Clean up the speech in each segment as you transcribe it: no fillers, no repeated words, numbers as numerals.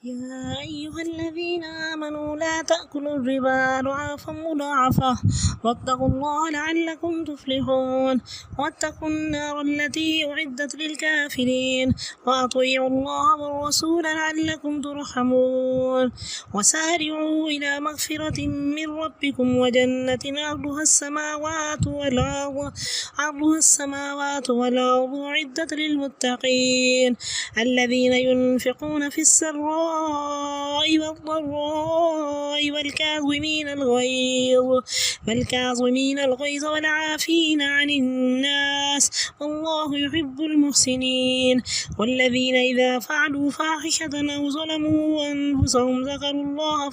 يا أيها الذين آمنوا لا تأكلوا الربا ضعافا مضاعفة واتقوا الله لعلكم تفلحون واتقوا النار التي أعدت للكافرين وأطيعوا الله والرسول لعلكم ترحمون وسارعوا إلى مغفرة من ربكم وجنة عرضها السماوات والأرض أعدت للمتقين الذين ينفقون في السراء والضراء والكاظمين الغيظ والعافين عن الناس والله يحب المحسنين والذين إذا فعلوا فاحشة أو ظلموا أنفسهم ذكروا الله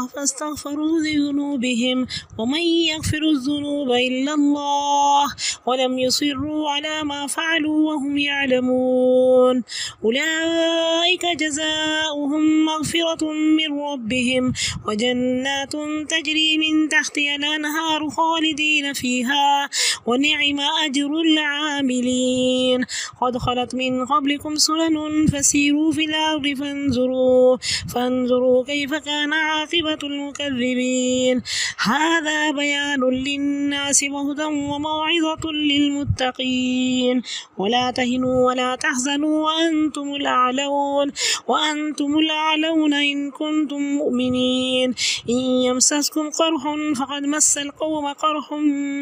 فاستغفروا لذنوبهم ومن يغفر الذنوب إلا الله ولم يصروا على ما فعلوا وهم يعلمون أولئك جزاؤهم مغفرة من ربهم وجنات تجري من تحتها الأنهار خالدين فيها ونعم أجر العاملين قد خلت من قبلكم سنن فسيروا في الأرض فانظروا كيف كان عاقبة المكذبين هذا بيان للناس وهدى وموعظة للمتقين ولا تهنوا ولا تحزنوا وأنتم الأعلون إن كنتم مؤمنين إن يمسسكم قرح فقد مس القوم قرح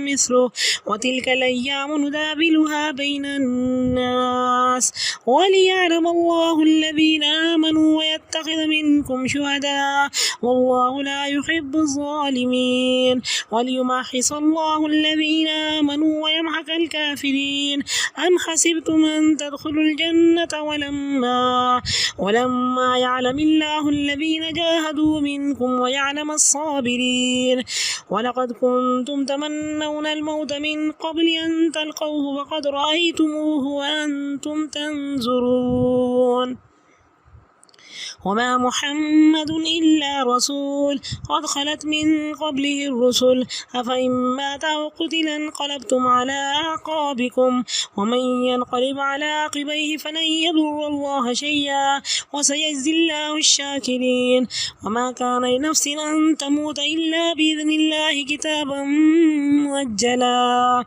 مثله وتلك الأيام نداولها بين الناس وليعلم الله الذين آمنوا ويتخذ منكم شهداء والله لا يحب الظالمين وليمحص الله الذين آمنوا ويمحق الكافرين أم حسبتم أن تدخلوا الجنة ولما يعلم الله الذين جاهدوا منكم ويعلم الصابرين ولقد كنتم تمنون الموت من قبل أن تلقوه فقد رأيتموه وأنتم تنظرون وما محمد إلا رسول قد خلت من قبله الرسل أفإن مات أو قتل انقلبتم على أعقابكم ومن ينقلب على عقبيه فلن يضر الله شيئا وسيجزي الله الشاكرين وما كان لنفس أن تموت إلا بإذن الله كتابا مؤجلا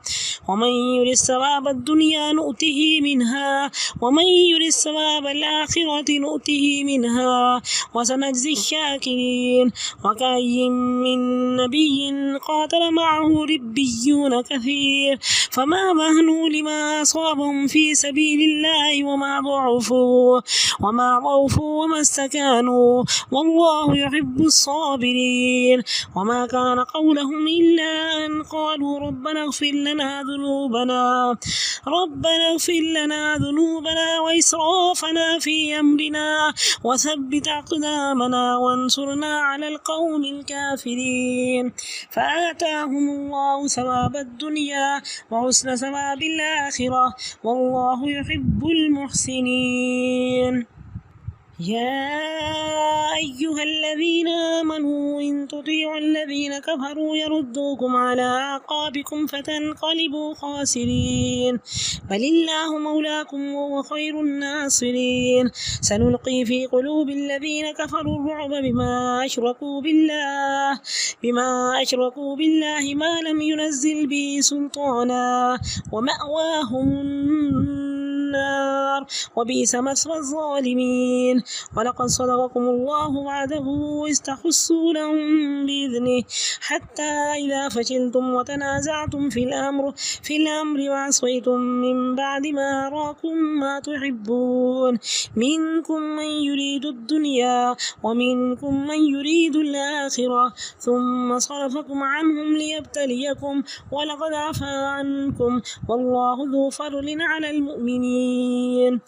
ومن يرد ثواب الدنيا نؤته منها ومن يرد ثواب الآخرة نؤته منها وسنجزي الشاكرين وكأي من نبي قاتل معه ربيون كثير فما مهنوا لما أصابهم في سبيل الله وما ضعفوا وما استكانوا والله يحب الصابرين وما كان قولهم إلا أن قالوا ربنا اغفر لنا ذنوبنا وإسرافنا في أمرنا وثبت أقدامنا وانصرنا على القوم الكافرين فآتاهم الله ثواب الدنيا وحسن ثواب الآخرة والله يحب المحسنين يا أيها الذين آمنوا إن تطيعوا الذين كفروا يردوكم على أعقابكم فتنقلبوا خاسرين بل الله مولاكم وهو خير الناصرين سنلقي في قلوب الذين كفروا الرعب بما أشركوا بالله ما لم ينزل به سلطانا ومأواهم النار وبئس مثوى الظالمين ولقد صدقكم الله وعده إذ تحسونهم بإذنه حتى إذا فشلتم وتنازعتم في الأمر وعصيتم من بعد ما أراكم ما تحبون منكم من يريد الدنيا ومنكم من يريد الآخرة ثم صرفكم عنهم ليبتليكم ولقد عفا عنكم والله ذو فضل على المؤمنين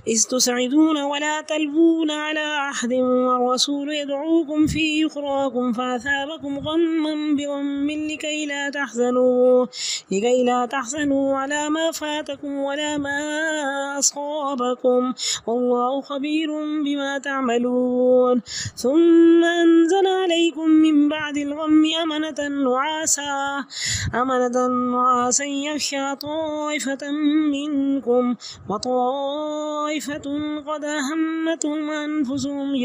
إذ تسعدون ولا تلوون على أحد والرسول يدعوكم في أخراكم فأثابكم غما بغم لكي لا تحزنوا على ما فاتكم ولا ما أصابكم والله خبير بما تعملون ثم أنزل عليكم من بعد الغم أمنة نعاسا يغشى طائفة منكم وطائفة طائفة قد أهمتهم أنفسهم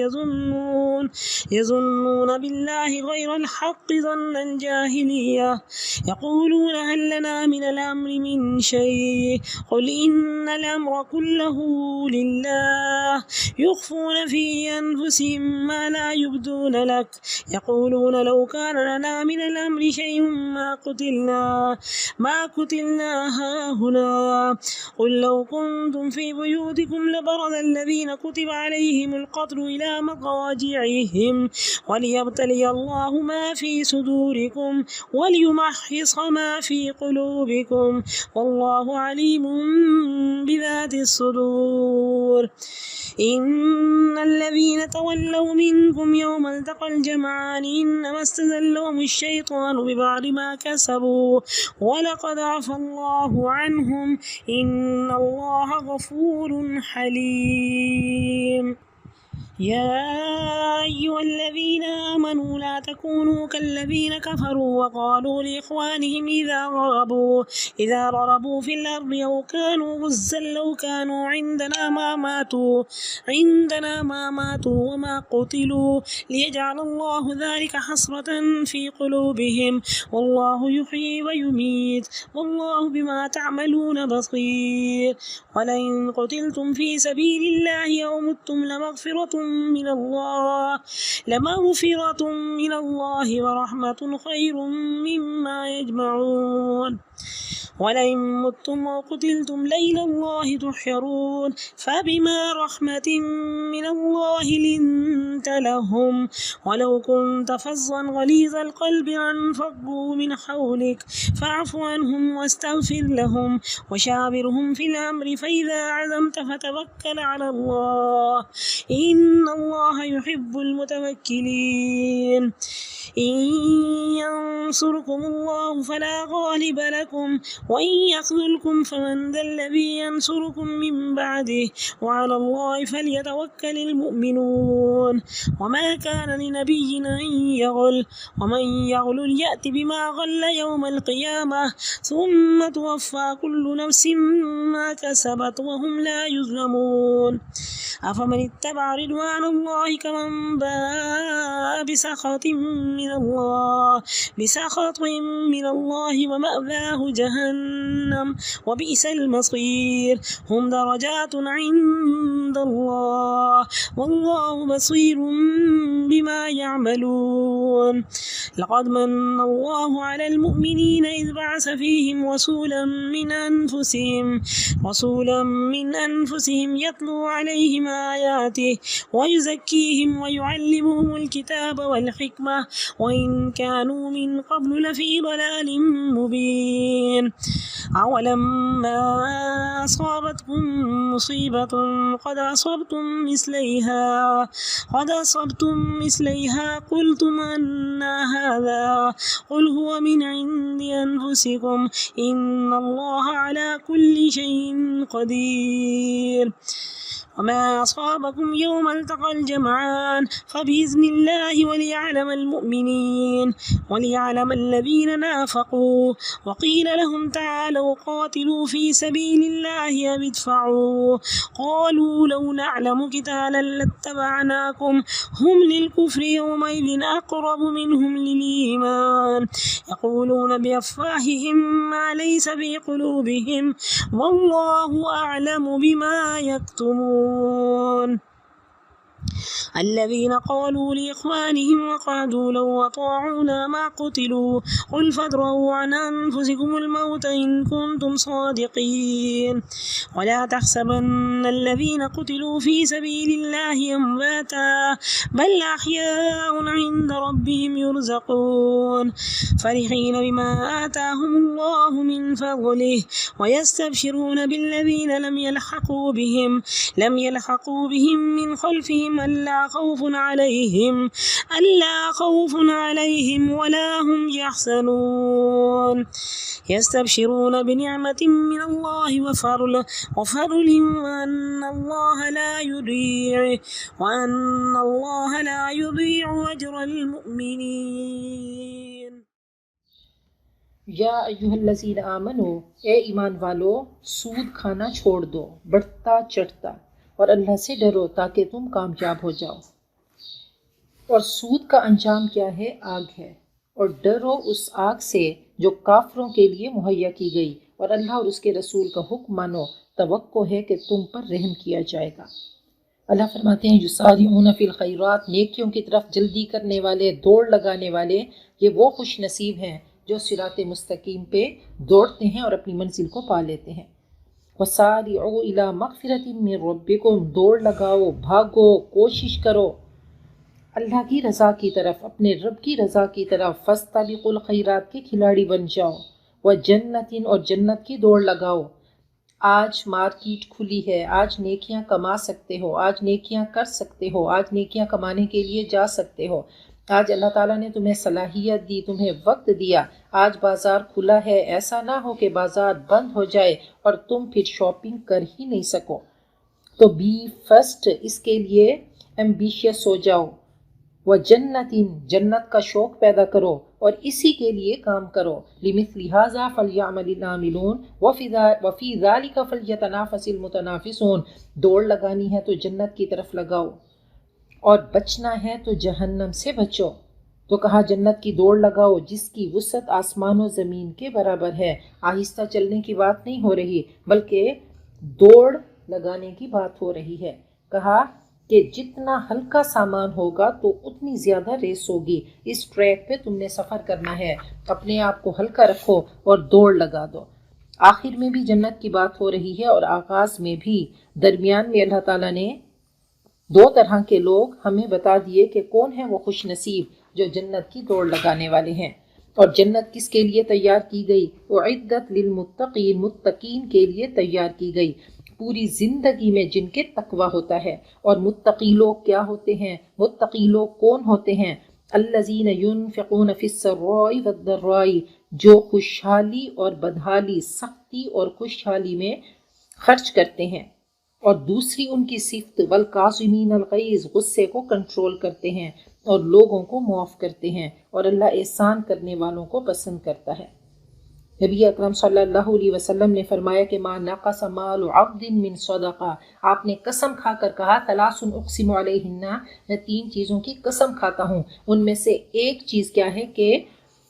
يظنون بالله غير الحق ظن الجاهلية يقولون هل لنا من الأمر من شيء قل إن الأمر كله لله يخفون في أنفسهم ما لا يبدون لك يقولون لو كان لنا من الأمر شيء ما قتلنا هاهنا قل لو كنتم في بيوتكم لبرز الذين كتب عليهم القتل إلى مضاجعهم وليبتلي الله ما في صدوركم وليمحص ما في قلوبكم والله عليم بذات الصدور إن الذين تولوا منكم يوم التقى الجمعان إنما استزلهم الشيطان ببعض ما كسبوا ولقد عفى الله عنهم إن الله غفور حليم يا أيها الذين آمنوا لا تكونوا كالذين كفروا وقالوا لإخوانهم إذا ضربوا في الأرض أو كانوا غزا لو كانوا عندنا ما ماتوا وما قتلوا ليجعل الله ذلك حسرة في قلوبهم والله يحيي ويميت والله بما تعملون بصير ولئن قتلتم في سبيل الله أو متم لمغفرة من الله ورحمة خير مما يجمعون ولئن متم وقتلتم لإلى الله تحشرون فبما رحمة من الله لنت لهم ولو كنت فظا غليظ القلب انفضوا من حولك فاعف عنهم واستغفر لهم وشاورهم في الأمر فإذا عزمت فتوكل على الله إن الله يحب المتوكلين إن ينصركم الله فلا غالب لكم وإن يخذلكم فمن ذا الذي ينصركم من بعده وعلى الله فليتوكل المؤمنون وما كان لنبي أن يغل ومن يغل يأت بما غل يوم القيامة ثم توفى كل نفس ما كسبت وهم لا يظلمون أفمن اتبع رضوان الله كمن باء بسخط من الله ومأواه جهنم وبئس المصير هم درجات عند الله والله بصير بما يعملون لقد من الله على المؤمنين إذ بعث فيهم رسولا من أنفسهم يتلو عليهم آياته ويزكيهم ويعلمهم الكتاب والحكمة وإن كانوا من قبل لفي ضلال مبين أولما أصابتكم مصيبة قد أصبتم مثليها قلتم أن هذا قل هو من عند أنفسكم إن الله على كل شيء قدير وما أصابكم يوم التقى الجمعان فبإذن الله وليعلم المؤمنين وليعلم الذين نافقوا وقيل لهم تعالوا قاتلوا في سبيل الله أو ادفعوا قالوا لو نعلم قتالا لاتبعناكم هم للكفر يومئذ أقرب منهم للإيمان يقولون بأفواههم ما ليس في قلوبهم والله أعلم بما يكتمون الذين قالوا لإخوانهم وقعدوا لو أطاعونا ما قتلوا قل فادرؤوا عن أنفسكم الموت إن كنتم صادقين ولا تحسبن الذين قتلوا في سبيل الله أمواتا بل أحياء عند ربهم يرزقون فرحين بما آتاهم الله من فضله ويستبشرون بالذين لم يلحقوا بهم من خلفهم ألا خوف عليهم ولا هم يحزنون يستبشرون بنعمة من الله وفضل وأن الله لا يضيع أجر المؤمنين یا ایھا الذین آمنو، اے ایمان والو، سود کھانا چھوڑ دو، بڑھتا چڑھتا اور اللہ سے ڈرو تاکہ تم کامیاب ہو جاؤ۔ اور سود کا انجام کیا ہے؟ آگ ہے۔ اور ڈرو اس آگ سے جو کافروں کے لیے مہیا کی گئی، اور اللہ اور اس کے رسول کا حکم مانو، توقع ہے کہ تم پر رحم کیا جائے گا۔ اللہ فرماتے ہیں یسارعون فی الخیرات، نیکیوں کی طرف جلدی کرنے والے، دوڑ لگانے والے، یہ وہ خوش نصیب ہیں جو صراط مستقیم پہ دوڑتے ہیں اور اپنی منزل کو پا لیتے ہیں۔ وسارعوا الی مغفرۃ من ربکم، دوڑ لگاؤ، بھاگو، کوشش کرو اللہ کی رضا کی طرف، اپنے رب کی رضا کی طرف۔ فاستبقوا الخیرات کے کھلاڑی بن جاؤ۔ وجنت، اور جنت کی دوڑ لگاؤ۔ آج مارکیٹ کھلی ہے، آج نیکیاں کما سکتے ہو، آج نیکیاں کر سکتے ہو، آج نیکیاں کمانے کے لیے جا سکتے ہو، آج اللہ تعالیٰ نے تمہیں صلاحیت دی، تمہیں وقت دیا، آج بازار کھلا ہے۔ ایسا نہ ہو کہ بازار بند ہو جائے اور تم پھر شاپنگ کر ہی نہیں سکو۔ تو بی فرسٹ، اس کے لیے ایمبیشیس ہو جاؤ۔ وجنت، جنت کا شوق پیدا کرو اور اسی کے لیے کام کرو۔ لمثل ھذا فلیعمل العاملون وفی ذلک فلیتنافس المتنافسون، دوڑ لگانی ہے تو جنت کی طرف لگاؤ اور بچنا ہے تو جہنم سے بچو۔ تو کہا جنت کی دوڑ لگاؤ جس کی وسعت آسمان و زمین کے برابر ہے۔ آہستہ چلنے کی بات نہیں ہو رہی بلکہ دوڑ لگانے کی بات ہو رہی ہے۔ کہا کہ جتنا ہلکا سامان ہوگا تو اتنی زیادہ ریس ہوگی، اس ٹریک پہ تم نے سفر کرنا ہے، اپنے آپ کو ہلکا رکھو اور دوڑ لگا دو۔ آخر میں بھی جنت کی بات ہو رہی ہے اور آغاز میں بھی۔ درمیان میں اللہ تعالیٰ نے دو طرح کے لوگ ہمیں بتا دیے کہ کون ہے وہ خوش نصیب جو جنت کی دوڑ لگانے والے ہیں۔ اور جنت کس کے لیے تیار کی گئی؟ اعدت للمتقین، متقین کے لیے تیار کی گئی، پوری زندگی میں جن کے تقوی ہوتا ہے۔ اور متقی لوگ کیا ہوتے ہیں؟ متقی لوگ کون ہوتے ہیں؟ الذین ينفقون فی السراء والضراء، جو خوشحالی اور بدحالی، سختی اور خوشحالی میں خرچ کرتے ہیں۔ اور دوسری ان کی صفت والکاظمین الغیظ، غصے کو کنٹرول کرتے ہیں اور لوگوں کو معاف کرتے ہیں، اور اللہ احسان کرنے والوں کو پسند کرتا ہے۔ نبی اکرم صلی اللہ علیہ وسلم نے فرمایا کہ ما نقص مال عبد من صدقہ، آپ نے قسم کھا کر کہا ثلاث اقسم علیہن، میں تین چیزوں کی قسم کھاتا ہوں، ان میں سے ایک چیز کیا ہے کہ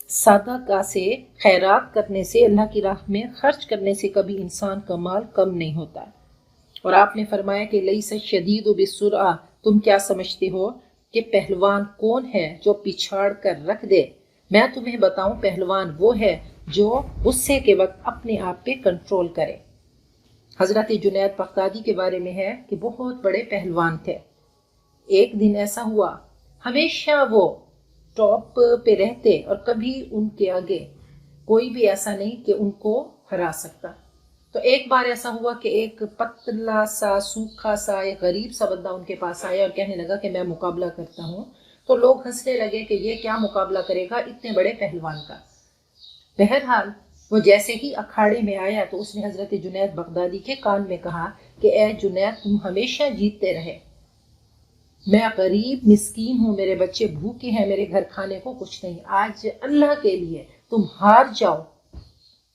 صدقہ سے، خیرات کرنے سے، اللہ کی راہ میں خرچ کرنے سے کبھی انسان کا مال کم نہیں ہوتا۔ اور آپ نے فرمایا کہ لیس الشدید بالسرعہ، تم کیا سمجھتے ہو کہ پہلوان کون ہے جو پچھاڑ کر رکھ دے؟ میں تمہیں بتاؤں، پہلوان وہ ہے جو غصے کے وقت اپنے آپ پہ کنٹرول کرے۔ حضرت جنید بغدادی کے بارے میں ہے کہ بہت بڑے پہلوان تھے۔ ایک دن ایسا ہوا، ہمیشہ وہ ٹاپ پہ رہتے اور کبھی ان کے آگے کوئی بھی ایسا نہیں کہ ان کو ہرا سکتا۔ تو ایک بار ایسا ہوا کہ ایک پتلا سا، سوکھا سا، ایک غریب سا بندہ ان کے پاس آیا اور کہنے لگا کہ میں مقابلہ کرتا ہوں۔ تو لوگ ہنسنے لگے کہ یہ کیا مقابلہ کرے گا اتنے بڑے پہلوان کا۔ بہرحال وہ جیسے ہی اکھاڑے میں آیا تو اس نے حضرت جنید بغدادی کے کان میں کہا کہ اے جنید، تم ہمیشہ جیتتے رہے، میں غریب مسکین ہوں، میرے بچے بھوکے ہیں، میرے گھر کھانے کو کچھ نہیں، آج اللہ کے لیے تم ہار جاؤ،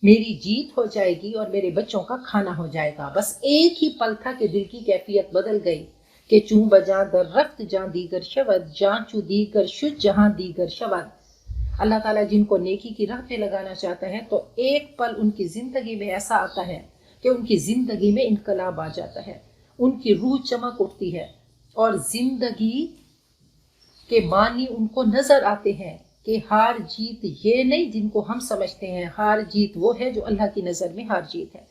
میری جیت ہو جائے گی اور میرے بچوں کا کھانا ہو جائے گا۔ بس ایک ہی پل تھا کہ دل کی کیفیت بدل گئی کہ چوں بجاں در رخت جاں دیگر شود، جاں چو دیگر شد جہاں دیگر شود۔ اللہ تعالیٰ جن کو نیکی کی راہ پہ لگانا چاہتا ہے تو ایک پل ان کی زندگی میں ایسا آتا ہے کہ ان کی زندگی میں انقلاب آ جاتا ہے، ان کی روح چمک اٹھتی ہے اور زندگی کے معنی ان کو نظر آتے ہیں کہ ہار جیت یہ نہیں جن کو ہم سمجھتے ہیں، ہار جیت وہ ہے جو اللہ کی نظر میں ہار جیت ہے۔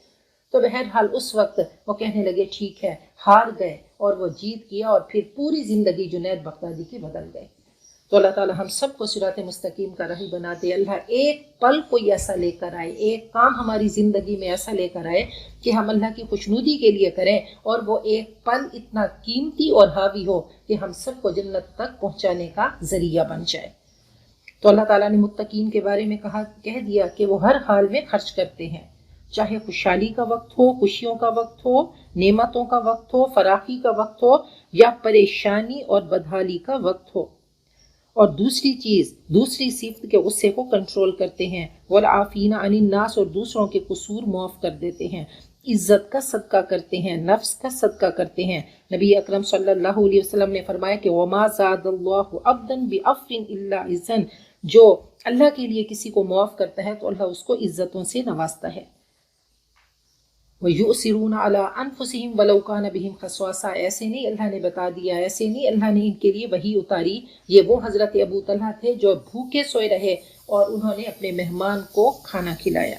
تو بہرحال اس وقت وہ کہنے لگے ٹھیک ہے، ہار گئے اور وہ جیت کیا، اور پھر پوری زندگی جنید بغدادی کی بدل گئے۔ تو اللہ تعالیٰ ہم سب کو صراط مستقیم کا راہی بنا دے۔ اللہ ایک پل کوئی ایسا لے کر آئے، ایک کام ہماری زندگی میں ایسا لے کر آئے کہ ہم اللہ کی خوشنودی کے لیے کریں، اور وہ ایک پل اتنا قیمتی اور حاوی ہو کہ ہم سب کو جنت تک پہنچانے کا ذریعہ بن جائے۔ تو اللہ تعالیٰ نے متقین کے بارے میں کہہ دیا کہ وہ ہر حال میں خرچ کرتے ہیں، چاہے خوشحالی کا وقت ہو، خوشیوں کا وقت ہو، نعمتوں کا وقت ہو، فراخی کا وقت ہو، یا پریشانی اور بدحالی کا وقت ہو۔ اور دوسری صفت کے غصے کو کنٹرول کرتے ہیں، والعافین عن الناس، اور دوسروں کے قصور معاف کر دیتے ہیں۔ عزت کا صدقہ کرتے ہیں، نفس کا صدقہ کرتے ہیں۔ نبی اکرم صلی اللہ علیہ وسلم نے فرمایا کہ وما زاد اللہ عبدا بعفو الا عزا، جو اللہ کے لیے کسی کو معاف کرتا ہے تو اللہ اس کو عزتوں سے نوازتا ہے۔ وَيُؤْثِرُونَ عَلَىٰ أَنفُسِهِمْ وَلَوْ كَانَ بِهِمْ خَصَاصَةٌ، ایسے نہیں اللہ نے بتا دیا، ایسے نہیں اللہ نے ان کے لیے وحی اتاری۔ یہ وہ حضرت ابو طلحہ تھے جو بھوکے سوئے رہے اور انہوں نے اپنے مہمان کو کھانا کھلایا۔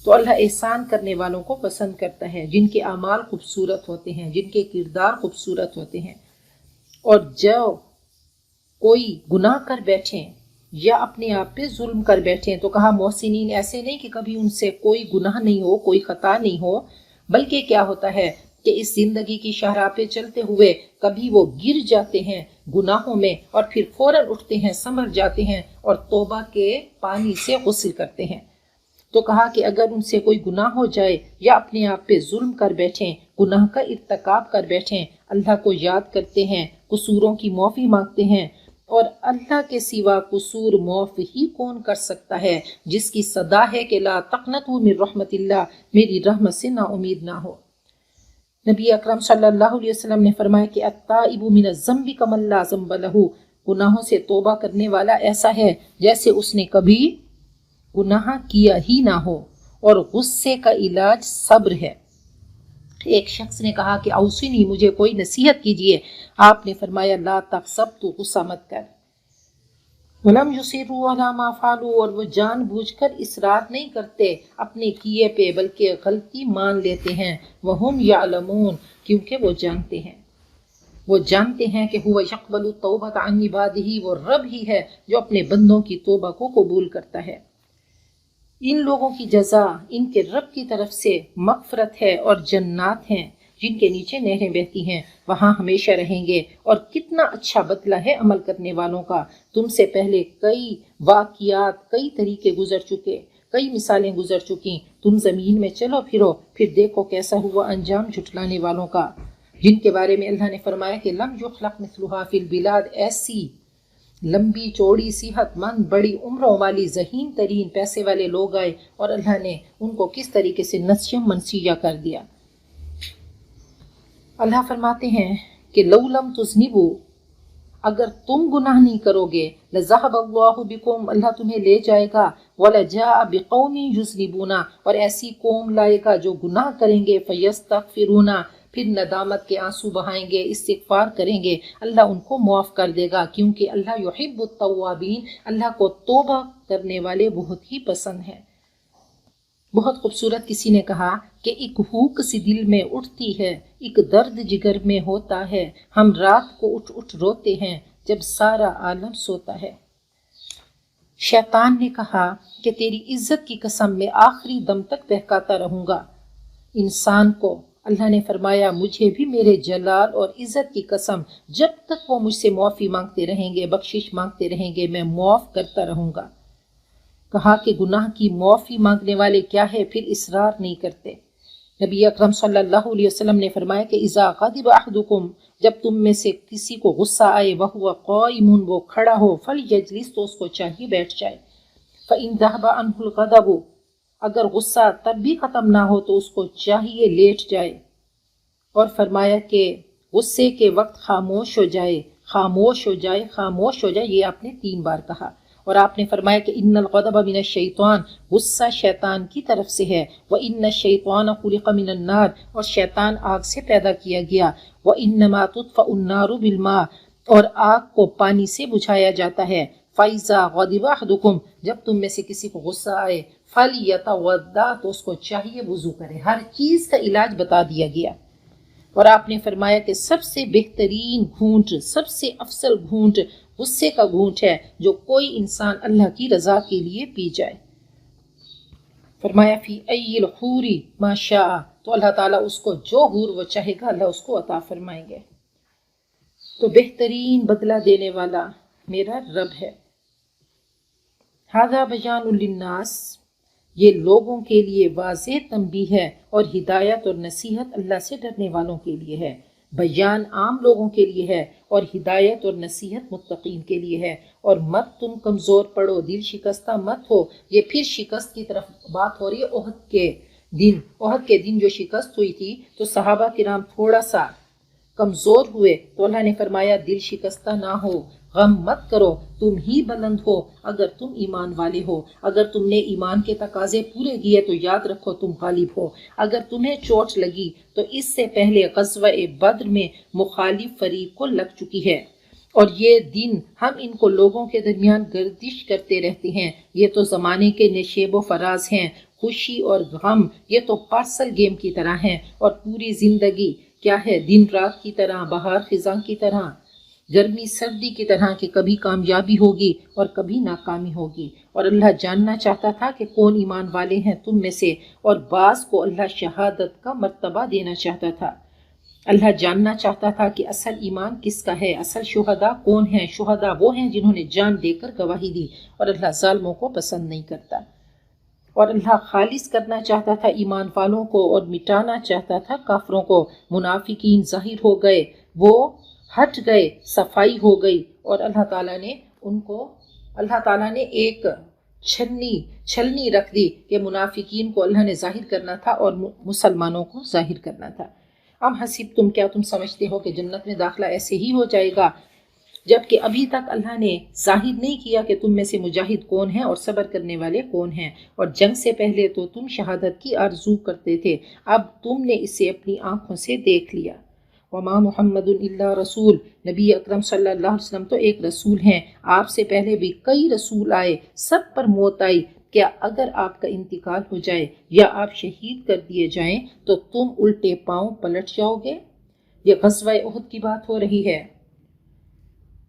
تو اللہ احسان کرنے والوں کو پسند کرتا ہے، جن کے اعمال خوبصورت ہوتے ہیں، جن کے کردار خوبصورت ہوتے ہیں۔ اور جو کوئی گناہ کر بیٹھیں یا اپنے آپ پہ ظلم کر بیٹھیں تو کہا محسنین ایسے نہیں کہ کبھی ان سے کوئی گناہ نہیں ہو، کوئی خطا نہیں ہو، بلکہ کیا ہوتا ہے کہ اس زندگی کی شاہراہ پہ چلتے ہوئے کبھی وہ گر جاتے ہیں گناہوں میں اور پھر فوراً اٹھتے ہیں، سنبھل جاتے ہیں اور توبہ کے پانی سے غسل کرتے ہیں۔ تو کہا کہ اگر ان سے کوئی گناہ ہو جائے یا اپنے آپ پہ ظلم کر بیٹھیں، گناہ کا ارتکاب کر بیٹھیں، اللہ کو یاد کرتے ہیں، قصوروں کی معافی مانگتے ہیں، اور اللہ کے سوا قصور معاف ہی کون کر سکتا ہے، جس کی صدا ہے کہ لا تقنطوا من رحمت اللہ، میری رحمت سے نا امید نہ ہو۔ نبی اکرم صلی اللہ علیہ وسلم نے فرمایا کہ التائب من الذنب کمن لا ذنب لہ، گناہوں سے توبہ کرنے والا ایسا ہے جیسے اس نے کبھی گناہ کیا ہی نہ ہو، اور غصے کا علاج صبر ہے۔ ایک شخص نے کہا کہ اوصنی، مجھے کوئی نصیحت کیجیے۔ آپ نے فرمایا لا تغضب، تو غصہ مت کر۔ وَلَمْ يُصِرُّوا عَلَىٰ مَا فَعَلُوا، اور وہ جان بوجھ کر اصرار نہیں کرتے اپنے کیے پہ، بلکہ غلطی مان لیتے ہیں۔ وَهُمْ يَعْلَمُونَ، کیونکہ وہ جانتے ہیں، وہ جانتے ہیں کہ هُوَ يَقْبَلُ التَّوْبَةَ عَنْ عِبَادِهِ، وہ رب ہی ہے جو اپنے بندوں کی توبہ کو قبول کرتا ہے۔ ان لوگوں کی جزا ان کے رب کی طرف سے مغفرت ہے اور جنات ہیں جن کے نیچے نہریں بہتی ہیں، وہاں ہمیشہ رہیں گے۔ اور کتنا اچھا بدلہ ہے عمل کرنے والوں کا۔ تم سے پہلے کئی واقعات، کئی طریقے گزر چکے، کئی مثالیں گزر چکی۔ تم زمین میں چلو پھرو، پھر دیکھو کیسا ہوا انجام جھٹلانے والوں کا، جن کے بارے میں اللہ نے فرمایا کہ لم یخلق مثلھا فی البلاد، ایسی لمبی چوڑی صحت مند بڑی عمروں والی ذہین ترین پیسے والے لوگ آئے اور اللہ نے ان کو کس طریقے سے نسیم منسیہ کر دیا۔ اللہ فرماتے ہیں کہ لو لم تذنبوا، اگر تم گناہ نہیں کرو گے، لذهب اللہ بکم، اللہ تمہیں لے جائے گا، ولجاء بقوم یذنبون، اور ایسی قوم لائے گا جو گناہ کریں گے، فیستغفرون، پھر ندامت کے آنسو بہائیں گے، استغفار کریں گے، اللہ ان کو معاف کر دے گا، کیونکہ اللہ یحب التوابین، اللہ کو توبہ کرنے والے بہت ہی پسند ہیں۔ بہت خوبصورت کسی نے کہا کہ ایک ہوک سی دل میں اٹھتی ہے، ایک درد جگر میں ہوتا ہے، ہم رات کو اٹھ اٹھ روتے ہیں جب سارا عالم سوتا ہے۔ شیطان نے کہا کہ تیری عزت کی قسم میں آخری دم تک بہکاتا رہوں گا انسان کو۔ اللہ نے فرمایا مجھے بھی میرے جلال اور عزت کی قسم، جب تک وہ مجھ سے معافی مانگتے رہیں گے، بخشش مانگتے رہیں گے، میں معاف کرتا رہوں گا۔ کہا کہ گناہ کی معافی مانگنے والے کیا ہے، پھر اصرار نہیں کرتے۔ نبی اکرم صلی اللہ علیہ وسلم نے فرمایا کہ اذا غضب احدکم، جب تم میں سے کسی کو غصہ آئے، وہو قائم، وہ کھڑا ہو، فلیجلس، تو اس کو چاہیے بیٹھ جائے، فإن ذهب عنه الغضب، اگر غصہ تب بھی ختم نہ ہو تو اس کو چاہیے لیٹ جائے۔ اور فرمایا کہ غصے کے وقت خاموش ہو جائے، خاموش ہو جائے، خاموش ہو جائے، یہ آپ نے 3 بار کہا۔ اور آپ نے فرمایا کہ ان الغضب من الشیطان، غصہ شیطان کی طرف سے ہے، وان الشیطان خلق من النار، اور شیطان آگ سے پیدا کیا گیا، وانما تطفأ النار بالماء، اور آگ کو پانی سے بجھایا جاتا ہے۔ فاذا غضب احدکم، جب تم میں سے کسی کو غصہ آئے، فلیتوضأ، تو اس کو چاہیے وضو کرے۔ ہر چیز کا علاج بتا دیا گیا۔ اور آپ نے فرمایا کہ سب سے بہترین گھونٹ، سب سے افضل گھونٹ غصے کا گھونٹ ہے جو کوئی انسان اللہ کی رضا کے لیے پی جائے۔ فرمایا فی ای الحور ما شاء، تو اللہ تعالیٰ اس کو جو حور وہ چاہے گا اللہ اس کو عطا فرمائیں گے۔ تو بہترین بدلہ دینے والا میرا رب ہے۔ ھذا بیان للناس، یہ لوگوں کے لیے واضح تنبیہ ہے اور ہدایت اور نصیحت اللہ سے ڈرنے والوں کے لیے ہے۔ بیان عام لوگوں کے لیے ہے اور ہدایت اور نصیحت متقین کے لیے ہے۔ اور مت تم کمزور پڑو، دل شکستہ مت ہو۔ یہ پھر شکست کی طرف بات ہو رہی ہے احد کے، دن احد کے دن جو شکست ہوئی تھی تو صحابہ کرام تھوڑا سا کمزور ہوئے تو اللہ نے فرمایا دل شکستہ نہ ہو، غم مت کرو، تم ہی بلند ہو اگر تم ایمان والے ہو، اگر تم نے ایمان کے تقاضے پورے کیے تو یاد رکھو تم غالب ہو۔ اگر تمہیں چوٹ لگی تو اس سے پہلے غزوہ بدر میں مخالف فریق کو لگ چکی ہے، اور یہ دن ہم ان کو لوگوں کے درمیان گردش کرتے رہتے ہیں، یہ تو زمانے کے نشیب و فراز ہیں، خوشی اور غم یہ تو پارسل گیم کی طرح ہیں، اور پوری زندگی کیا ہے، دن رات کی طرح، بہار خزاں کی طرح، گرمی سردی کی طرح، کہ کبھی کامیابی ہوگی اور کبھی ناکامی ہوگی۔ اور اللہ جاننا چاہتا تھا کہ کون ایمان والے ہیں تم میں سے، اور بعض کو اللہ شہادت کا مرتبہ دینا چاہتا تھا۔ اللہ جاننا چاہتا تھا کہ اصل ایمان کس کا ہے، اصل شہداء کون ہیں۔ شہداء وہ ہیں جنہوں نے جان دے کر گواہی دی، اور اللہ ظالموں کو پسند نہیں کرتا۔ اور اللہ خالص کرنا چاہتا تھا ایمان والوں کو اور مٹانا چاہتا تھا کافروں کو۔ منافقین ظاہر ہو گئے، وہ ہٹ گئے، صفائی ہو گئی، اور اللہ تعالیٰ نے ایک چھلنی رکھ دی کہ منافقین کو اللہ نے ظاہر کرنا تھا اور مسلمانوں کو ظاہر کرنا تھا۔ ام حسبتم، کیا تم سمجھتے ہو کہ جنت میں داخلہ ایسے ہی ہو جائے گا، جبکہ ابھی تک اللہ نے ظاہر نہیں کیا کہ تم میں سے مجاہد کون ہیں اور صبر کرنے والے کون ہیں، اور جنگ سے پہلے تو تم شہادت کی آرزو کرتے تھے، اب تم نے اسے اپنی آنکھوں سے دیکھ لیا۔ وما محمد الا رسول، نبی اکرم صلی اللہ علیہ وسلم تو ایک رسول ہیں، آپ سے پہلے بھی کئی رسول آئے، سب پر موت آئی، کیا اگر آپ کا انتقال ہو جائے یا آپ شہید کر دیے جائیں تو تم الٹے پاؤں پلٹ جاؤ گے؟ یہ غزوہ احد کی بات ہو رہی ہے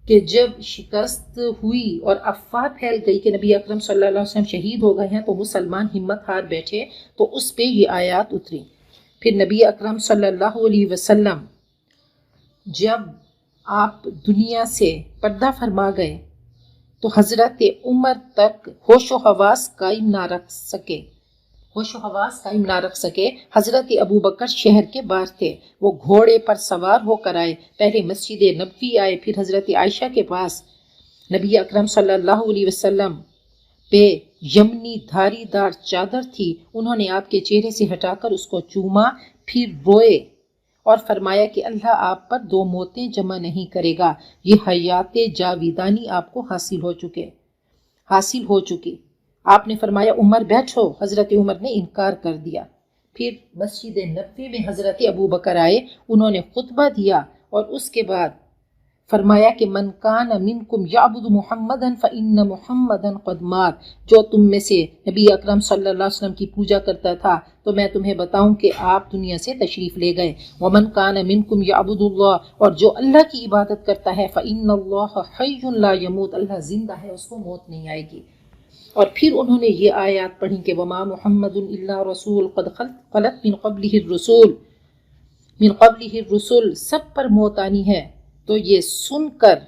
کہ جب شکست ہوئی اور افواہ پھیل گئی کہ نبی اکرم صلی اللہ علیہ وسلم شہید ہو گئے ہیں تو مسلمان ہمت ہار بیٹھے، تو اس پہ یہ آیات اتری۔ پھر نبی اکرم صلی اللہ علیہ وسلم جب آپ دنیا سے پردہ فرما گئے تو حضرت عمر تک ہوش و حواس قائم نہ رکھ سکے۔ حضرت ابو بکر شہر کے باہر تھے، وہ گھوڑے پر سوار ہو کر آئے، پہلے مسجد نبوی آئے، پھر حضرت عائشہ کے پاس۔ نبی اکرم صلی اللہ علیہ وسلم پہ یمنی دھاری دار چادر تھی، انہوں نے آپ کے چہرے سے ہٹا کر اس کو چوما، پھر روئے اور فرمایا کہ اللہ آپ پر دو موتیں جمع نہیں کرے گا، یہ حیات جاویدانی آپ کو حاصل ہو چکی۔ آپ نے فرمایا عمر بیٹھو، حضرت عمر نے انکار کر دیا۔ پھر مسجد نبوی میں حضرت ابو بکر آئے، انہوں نے خطبہ دیا اور اس کے بعد فرمایا کہ من کان منکم یعبد محمدا فإن محمدا قد مات، جو تم میں سے نبی اکرم صلی اللہ علیہ وسلم کی پوجا کرتا تھا تو میں تمہیں بتاؤں کہ آپ دنیا سے تشریف لے گئے۔ ومن کان منکم یعبد اللہ، اور جو اللہ کی عبادت کرتا ہے فإن اللہ حی لا یموت، اللہ زندہ ہے، اس کو موت نہیں آئے گی۔ اور پھر انہوں نے یہ آیات پڑھی کہ وما محمد الا رسول قد خلت من قبلہ الرسل، سب پر موت آنی ہے۔ تو یہ سن کر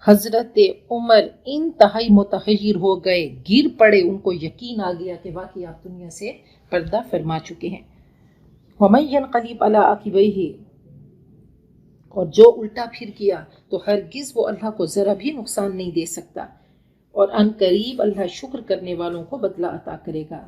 حضرت عمر انتہائی متحیر ہو گئے، گر پڑے، ان کو یقین آ گیا کہ واقعی آپ دنیا سے پردہ فرما چکے ہیں۔ وَمَن يَنْقَلِبْ عَلَىٰ عَقِبَيْهِ، اور جو الٹا پھر کیا تو ہرگز وہ اللہ کو ذرا بھی نقصان نہیں دے سکتا، اور ان قریب اللہ شکر کرنے والوں کو بدلہ عطا کرے گا۔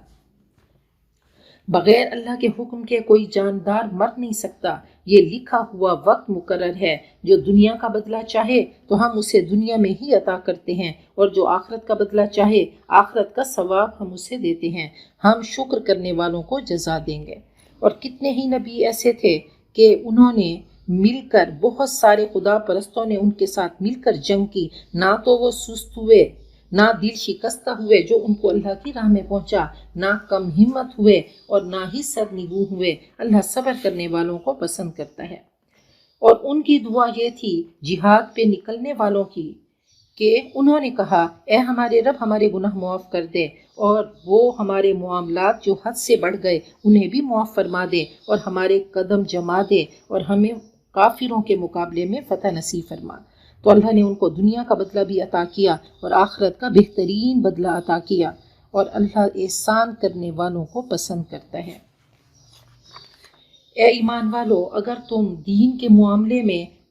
بغیر اللہ کے حکم کے کوئی جاندار مر نہیں سکتا، یہ لکھا ہوا وقت مقرر ہے، جو دنیا کا بدلہ چاہے تو ہم اسے دنیا میں ہی عطا کرتے ہیں، اور جو آخرت کا بدلہ چاہے آخرت کا ثواب ہم اسے دیتے ہیں، ہم شکر کرنے والوں کو جزا دیں گے۔ اور کتنے ہی نبی ایسے تھے کہ انہوں نے مل کر، بہت سارے خدا پرستوں نے ان کے ساتھ مل کر جنگ کی، نہ تو وہ سست ہوئے، نہ دل شکستہ ہوئے جو ان کو اللہ کی راہ میں پہنچا، نہ کم ہمت ہوئے اور نہ ہی سرنگوں ہوئے۔ اللہ صبر کرنے والوں کو پسند کرتا ہے۔ اور ان کی دعا یہ تھی جہاد پہ نکلنے والوں کی کہ انہوں نے کہا اے ہمارے رب ہمارے گناہ معاف کر دے، اور وہ ہمارے معاملات جو حد سے بڑھ گئے انہیں بھی معاف فرما دے، اور ہمارے قدم جما دے، اور ہمیں کافروں کے مقابلے میں فتح نصیب فرما۔ تو اللہ نے ان کو دنیا کا بدلہ بھی عطا کیا اور آخرت کا بہترین بدلہ عطا کیا، اور اللہ احسان کرنے والوں کو پسند کرتا ہے۔ اے ایمان والو، اگر تم دین کے معاملے میں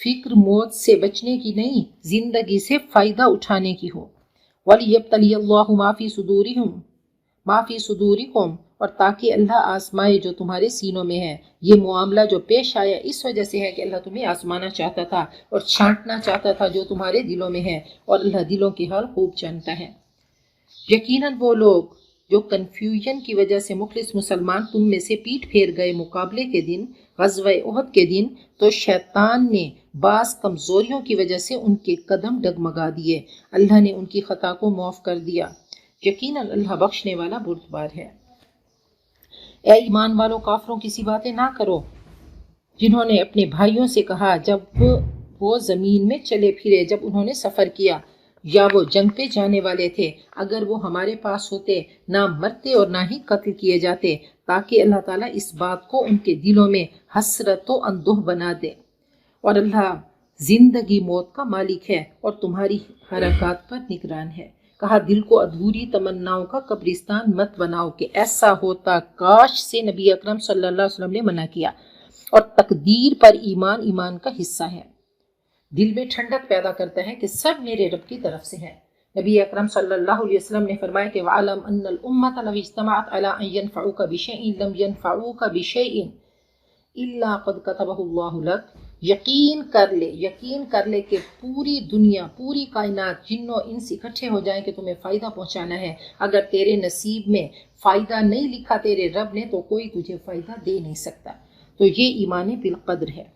فکر موت سے بچنے کی نہیں، زندگی سے فائدہ اٹھانے کی ہو۔ وَلِيَبْتَلِيَ اللَّهُ مَا فِي صُدُورِكُمْ، اور تاکہ اللہ آزمائے جو تمہارے سینوں میں ہے۔ یہ معاملہ جو پیش آیا اس وجہ سے ہے کہ اللہ تمہیں آزمانا چاہتا تھا اور چھانٹنا چاہتا تھا جو تمہارے دلوں میں ہے، اور اللہ دلوں کی حال خوب جانتا ہے۔ یقیناً وہ لوگ جو کنفیوژن کی وجہ سے مخلص مسلمان تم میں سے پیٹ پھیر گئے مقابلے کے دن، غزوہ احد کے دن، تو شیطان نے بعض کمزوریوں کی وجہ سے ان کے قدم ڈگمگا دیے، اللہ نے ان کی خطا کو معاف کر دیا، یقیناً اللہ بخشنے والا بردبار ہے۔ اے ایمان والو، کافروں کی سی باتیں نہ کرو جنہوں نے اپنے بھائیوں سے کہا جب وہ زمین میں چلے پھرے، جب انہوں نے سفر کیا یا وہ جنگ پہ جانے والے تھے، اگر وہ ہمارے پاس ہوتے نہ مرتے اور نہ ہی قتل کیے جاتے، تاکہ اللہ تعالیٰ اس بات کو ان کے دلوں میں حسرت و اندوہ بنا دے۔ اور اللہ زندگی موت کا مالک ہے اور تمہاری حرکات پر نگران ہے۔ کہا دل کو ادھوری تمناؤں کا قبرستان مت بناؤ، کہ ایسا ہوتا کاش سے نبی اکرم صلی اللہ علیہ وسلم نے منع کیا، اور تقدیر پر ایمان ایمان کا حصہ ہے۔ دل میں ٹھنڈک پیدا کرتا ہے کہ سب میرے رب کی طرف سے ہے۔ نبی اکرم صلی اللہ علیہ وسلم نے فرمایا کہ وَعَلَمْ أَنَّ الْأُمَّةَ لَوْ اجْتَمَعَتْ عَلَىٰ أَن يَنْفَعُوكَ بِشَيْءٍ لَمْ يَنْفَعُوكَ بِشَيْءٍ إِلَّا قَدْ كَتَبَهُ اللَّهُ لَكَ۔ یقین کر لے کہ پوری دنیا، پوری کائنات، جن و انس اکٹھے ہو جائیں کہ تمہیں فائدہ پہنچانا ہے، اگر تیرے نصیب میں فائدہ نہیں لکھا تیرے رب نے تو کوئی تجھے فائدہ دے نہیں سکتا۔ تو یہ ایمان بالقدر ہے۔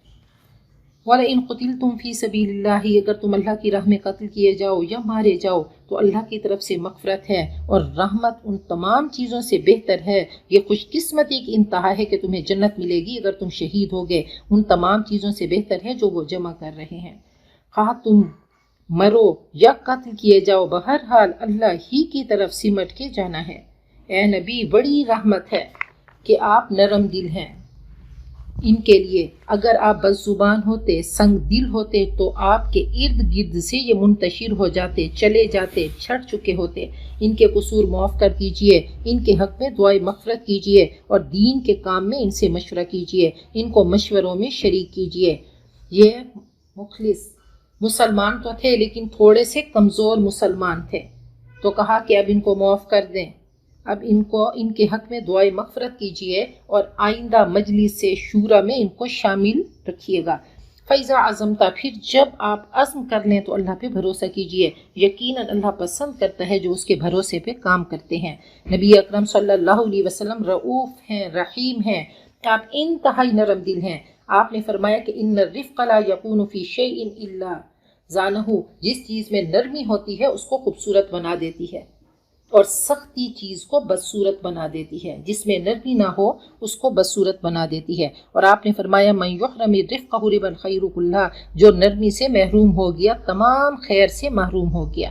وَلَئِن قُتِلْتُمْ فِي سَبِيلِ اللَّهِ، اگر تم اللہ کی راہ میں قتل کیے جاؤ یا مارے جاؤ تو اللہ کی طرف سے مغفرت ہے اور رحمت ان تمام چیزوں سے بہتر ہے۔ یہ خوش قسمتی کی انتہا ہے کہ تمہیں جنت ملے گی اگر تم شہید ہوگے، ان تمام چیزوں سے بہتر ہے جو وہ جمع کر رہے ہیں۔ خواہ تم مرو یا قتل کیے جاؤ، بہرحال اللہ ہی کی طرف سمٹ کے جانا ہے۔ اے نبی، بڑی رحمت ہے کہ آپ نرم دل ہیں ان کے لیے۔ اگر آپ بد زبان ہوتے، سنگ دل ہوتے تو آپ کے ارد گرد سے یہ منتشر ہو جاتے، چلے جاتے، چھٹ چکے ہوتے۔ ان کے قصور معاف کر دیجئے، ان کے حق میں دعائے مغفرت کیجئے اور دین کے کام میں ان سے مشورہ کیجئے، ان کو مشوروں میں شریک کیجئے۔ یہ مخلص مسلمان تو تھے لیکن تھوڑے سے کمزور مسلمان تھے، تو کہا کہ اب ان کو معاف کر دیں، اب ان کے حق میں دعائے مغفرت کیجئے اور آئندہ مجلس سے شورا میں ان کو شامل رکھیے گا۔ فَإِذَا عَزَمْتَ، پھر جب آپ عزم کر لیں تو اللہ پہ بھروسہ کیجئے، یقیناً اللہ پسند کرتا ہے جو اس کے بھروسے پہ کام کرتے ہیں۔ نبی اکرم صلی اللہ علیہ وسلم رؤوف ہیں، رحیم ہیں، آپ انتہائی نرم دل ہیں۔ آپ نے فرمایا کہ ان الرفق لا يكون في شيء الا زانه، جس چیز میں نرمی ہوتی ہے اس کو خوبصورت بنا دیتی ہے، اور سختی چیز کو بدصورت بنا دیتی ہے، جس میں نرمی نہ ہو اس کو بدصورت بنا دیتی ہے۔ اور آپ نے فرمایا من یحرم الرفق حرم الخیر کلہ، جو نرمی سے محروم ہو گیا تمام خیر سے محروم ہو گیا۔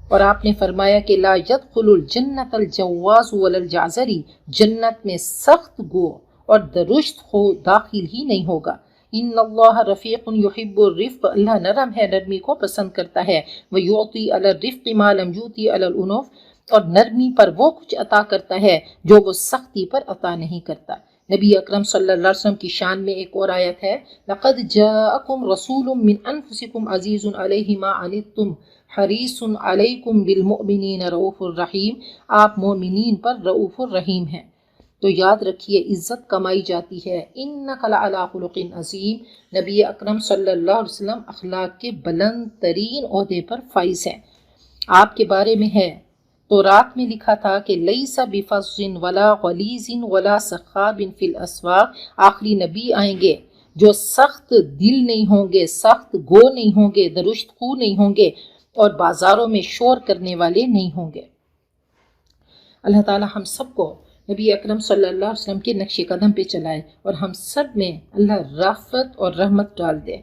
اور آپ نے فرمایا کہ لا يدخل الجنت الجواز ولا الجعزری، جنت میں سخت گو اور درشت ہو داخل ہی نہیں ہوگا۔ ان اللہ رفیق یحب الرفق، اللہ نرم ہے، نرمی کو پسند کرتا ہے۔ ویعطی علی الرفق ما لم یعطی علی العنف، اور نرمی پر وہ کچھ عطا کرتا ہے جو وہ سختی پر عطا نہیں کرتا۔ نبی اکرم صلی اللہ علیہ وسلم کی شان میں ایک اور آیت ہے، لقد جاءکم رسول من انفسکم عزیز علیہ ما عنتم حریص علیکم بالمؤمنین رؤوف الرحیم، آپ مومنین پر رؤوف الرحیم ہیں۔ تو یاد رکھیے عزت کمائی جاتی ہے۔ انک لعلی خلق عظیم، نبی اکرم صلی اللہ علیہ وسلم اخلاق کے بلند ترین عہدے پر فائز ہیں۔ آپ کے بارے میں ہے تو رات میں لکھا تھا کہ لیس بفظ ولا غلیظ ولا سخاب فی الاسواق، آخری نبی آئیں گے جو سخت دل نہیں ہوں گے، سخت گو نہیں ہوں گے، درشت خو نہیں ہوں گے، اور بازاروں میں شور کرنے والے نہیں ہوں گے۔ اللہ تعالی ہم سب کو نبی اکرم صلی اللہ علیہ وسلم کے نقش قدم پہ چلائے اور ہم سب میں اللہ رافت اور رحمت ڈال دے۔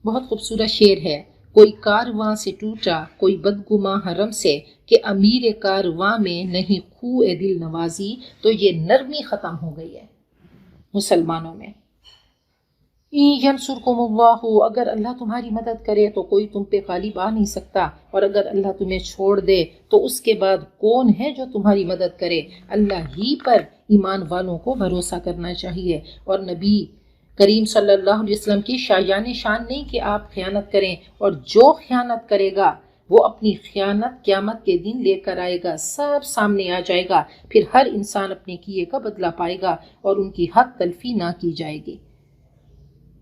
بہت خوبصورت شعر ہے، کوئی کارواں سے ٹوٹا کوئی بدگماں حرم سے، کہ امیر کارواں میں نہیں خوء دل نوازی، تو یہ نرمی ختم ہو گئی ہے مسلمانوں میں۔ ینصرکم اللہ، اگر اللہ تمہاری مدد کرے تو کوئی تم پہ غالب آ نہیں سکتا، اور اگر اللہ تمہیں چھوڑ دے تو اس کے بعد کون ہے جو تمہاری مدد کرے۔ اللہ ہی پر ایمان والوں کو بھروسہ کرنا چاہیے، اور نبی کریم صلی اللہ علیہ وسلم کی شایان شان نہیں کہ آپ خیانت کریں، اور جو خیانت کرے گا وہ اپنی خیانت قیامت کے دن لے کر آئے گا، سب سامنے آ جائے گا، پھر ہر انسان اپنے کیے کا بدلہ پائے گا اور ان کی حق تلفی نہ کی جائے گی۔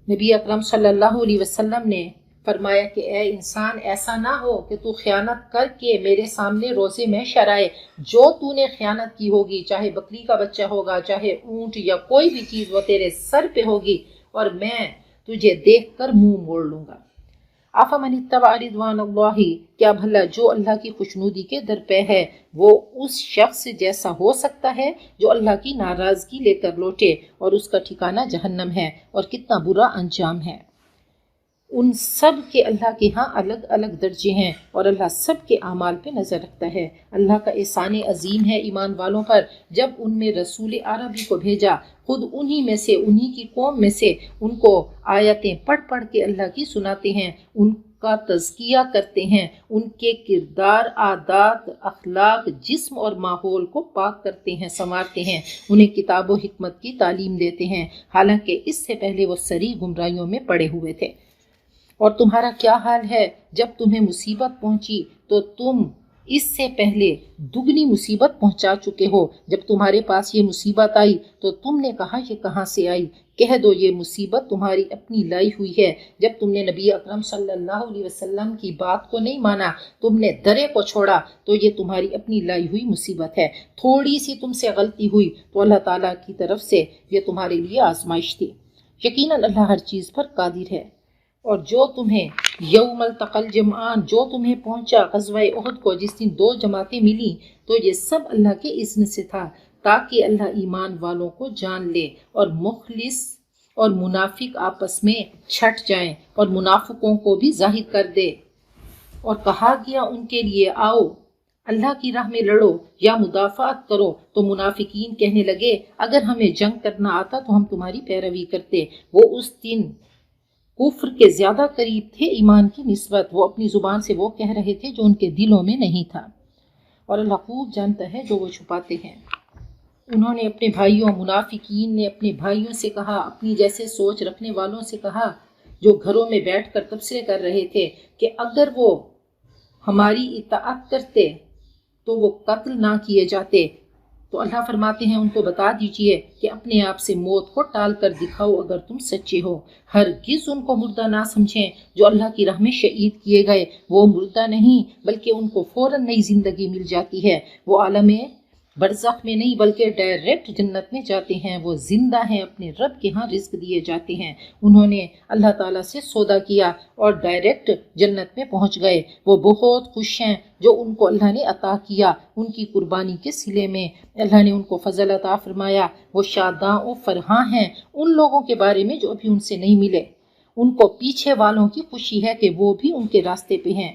نبی اکرم صلی اللہ علیہ وسلم نے فرمایا کہ اے انسان، ایسا نہ ہو کہ تو خیانت کر کے میرے سامنے روز محشر آئے، جو تو نے خیانت کی ہوگی، چاہے بکری کا بچہ ہوگا، چاہے اونٹ یا کوئی بھی چیز، وہ تیرے سر پہ ہوگی اور میں تجھے دیکھ کر منہ موڑ لوں گا۔ افمن اتبع رضوان اللہ، کیا بھلا جو اللہ کی خوشنودی کے در پہ ہے وہ اس شخص جیسا ہو سکتا ہے جو اللہ کی ناراضگی لے کر لوٹے، اور اس کا ٹھکانہ جہنم ہے، اور کتنا برا انجام ہے۔ ان سب کے اللہ کے ہاں الگ الگ درجے ہیں، اور اللہ سب کے اعمال پہ نظر رکھتا ہے۔ اللہ کا احسان عظیم ہے ایمان والوں پر، جب ان میں رسول عربی کو بھیجا، خود انہی میں سے، انہی کی قوم میں سے ان کو آیتیں پڑھ پڑھ کے اللہ کی سناتے ہیں، ان کا تزکیہ کرتے ہیں، ان کے کردار، عادات، اخلاق، جسم اور ماحول کو پاک کرتے ہیں، سنوارتے ہیں، انہیں کتاب و حکمت کی تعلیم دیتے ہیں، حالانکہ اس سے پہلے وہ سری گمراہیوں میں پڑے ہوئے تھے۔ اور تمہارا کیا حال ہے جب تمہیں مصیبت پہنچی تو تم اس سے پہلے دگنی مصیبت پہنچا چکے ہو، جب تمہارے پاس یہ مصیبت آئی تو تم نے کہا یہ کہاں سے آئی؟ کہہ دو یہ مصیبت تمہاری اپنی لائی ہوئی ہے، جب تم نے نبی اکرم صلی اللہ علیہ وسلم کی بات کو نہیں مانا، تم نے درے کو چھوڑا، تو یہ تمہاری اپنی لائی ہوئی مصیبت ہے۔ تھوڑی سی تم سے غلطی ہوئی تو اللہ تعالیٰ کی طرف سے یہ تمہارے لیے آزمائش تھی۔ یقیناً اللہ ہر چیز پر قادر ہے۔ اور جو تمہیں یوم التقى الجمعان، جو تمہیں پہنچا غزوہ احد کو، جس دن دو جماعتیں ملی، تو یہ سب اللہ کے اذن سے تھا، تاکہ اللہ ایمان والوں کو جان لے اور مخلص اور منافق آپس میں چھٹ جائیں اور منافقوں کو بھی ظاہر کر دے۔ اور کہا گیا ان کے لیے آؤ اللہ کی راہ میں لڑو یا مدافعت کرو، تو منافقین کہنے لگے اگر ہمیں جنگ کرنا آتا تو ہم تمہاری پیروی کرتے۔ وہ اس دن کفر کے زیادہ قریب تھے ایمان کی نسبت، وہ اپنی زبان سے وہ کہہ رہے تھے جو ان کے دلوں میں نہیں تھا، اور اللہ خوب جانتا ہے جو وہ چھپاتے ہیں۔ انہوں نے اپنے بھائیوں، منافقین نے اپنے بھائیوں سے کہا، اپنی جیسے سوچ رکھنے والوں سے کہا جو گھروں میں بیٹھ کر تبصرے کر رہے تھے، کہ اگر وہ ہماری اطاعت کرتے تو وہ قتل نہ کیے جاتے۔ تو اللہ فرماتے ہیں ان کو بتا دیجئے کہ اپنے آپ سے موت کو ٹال کر دکھاؤ اگر تم سچے ہو۔ ہرگز ان کو مردہ نہ سمجھیں، جو اللہ کی راہ میں شہید کیے گئے وہ مردہ نہیں بلکہ ان کو فوراً نئی زندگی مل جاتی ہے، وہ عالم برزخ میں نہیں بلکہ ڈائریکٹ جنت میں جاتے ہیں، وہ زندہ ہیں، اپنے رب کے ہاں رزق دیے جاتے ہیں۔ انہوں نے اللہ تعالیٰ سے سودا کیا اور ڈائریکٹ جنت میں پہنچ گئے۔ وہ بہت خوش ہیں جو ان کو اللہ نے عطا کیا، ان کی قربانی کے صلے میں اللہ نے ان کو فضل عطا فرمایا۔ وہ شاداں و فرحاں ہیں ان لوگوں کے بارے میں جو ابھی ان سے نہیں ملے، ان کو پیچھے والوں کی خوشی ہے کہ وہ بھی ان کے راستے پہ ہیں۔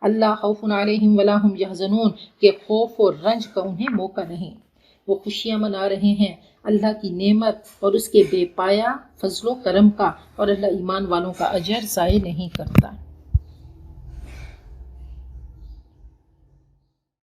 اللہ خوف علیہم ولا ہم یحزنون، کہ خوف اور رنج کا انہیں موقع نہیں، وہ خوشیاں منا رہے ہیں اللہ کی نعمت اور اس کے بے پایا فضل و کرم کا، اور اللہ ایمان والوں کا اجر ضائع نہیں کرتا۔